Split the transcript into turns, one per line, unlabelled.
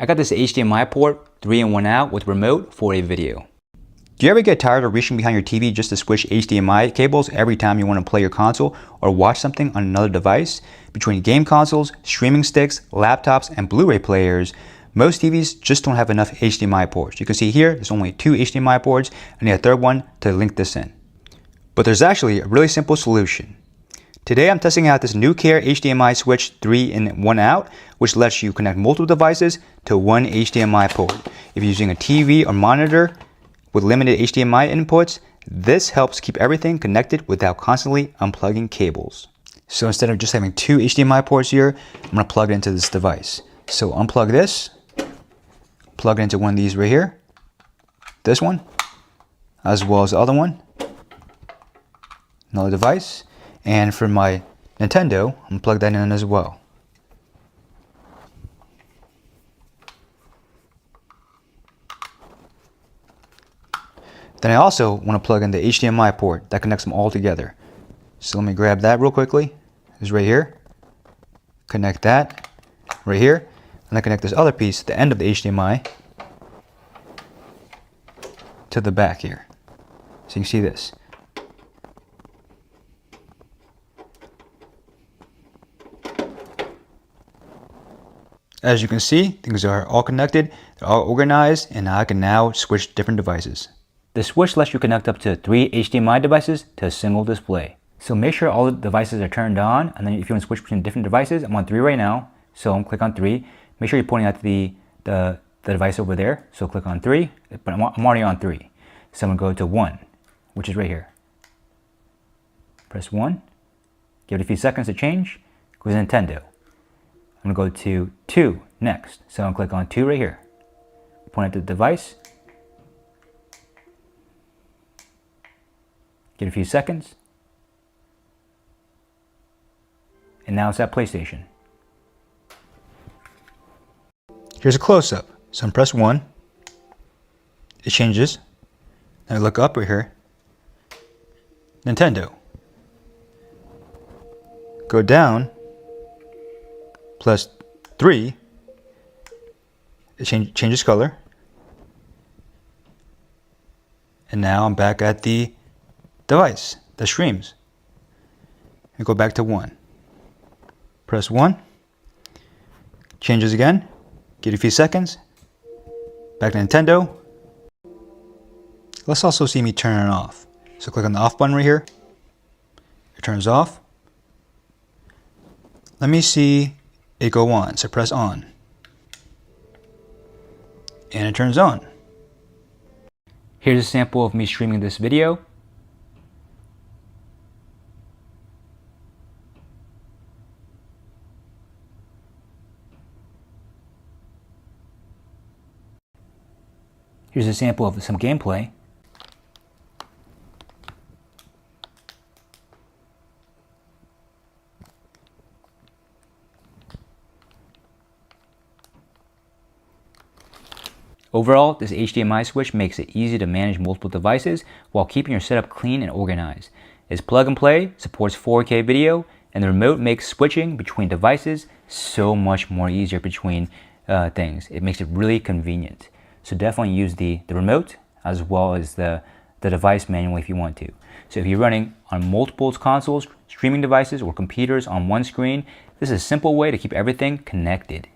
I got this HDMI port, 3-in-1 out with remote for a video. Do you ever get tired of reaching behind your TV just to switch HDMI cables every time you want to play your console or watch something on another device? Between game consoles, streaming sticks, laptops, and Blu-ray players, most TVs just don't have enough HDMI ports. You can see here, there's only 2 HDMI ports. I need a third one to link this in. But there's actually a really simple solution. Today I'm testing out this new Care HDMI switch 3-in-1 out, which lets you connect multiple devices to one HDMI port. If you're using a TV or monitor with limited HDMI inputs, this helps keep everything connected without constantly unplugging cables. So instead of just having 2 HDMI ports here, I'm going to plug it into this device. So unplug this, plug it into one of these right here, this one, as well as the other one, another device, and for my Nintendo, I'm going to plug that in as well. Then I also want to plug in the HDMI port that connects them all together. So let me grab that real quickly. It's right here. Connect that right here. And I connect this other piece, the end of the HDMI, to the back here. So you can see this. As you can see, things are all connected, they're all organized, and I can now switch different devices. The switch lets you connect up to 3 HDMI devices to a single display. So make sure all the devices are turned on, and then if you want to switch between different devices, I'm on 3 right now, so I'm click on 3. Make sure you're pointing at the device over there, so click on 3, but I'm already on 3. So I'm going to go to 1, which is right here. Press 1, give it a few seconds to change, go to Nintendo. I'm going to go to 2 next, so I'll click on 2 right here. Point at the device, give it a few seconds, and now it's at PlayStation. Here's a close-up. So I'm press 1, it changes. Then I look up right here, Nintendo. Go down, plus 3, it changes color. And now I'm back at the device that streams. And go back to 1. Press 1, changes again, give it a few seconds, back to Nintendo. Let's also see me turn it off. So click on the off button right here, it turns off. Let me see it go on, so press on. And it turns on. Here's a sample of me streaming this video. Here's a sample of some gameplay. Overall, this HDMI switch makes it easy to manage multiple devices while keeping your setup clean and organized. It's plug and play, supports 4K video, and the remote makes switching between devices so much more easier between things. It makes it really convenient. So definitely use the remote as well as the device manually if you want to. So if you're running on multiple consoles, streaming devices, or computers on one screen, this is a simple way to keep everything connected.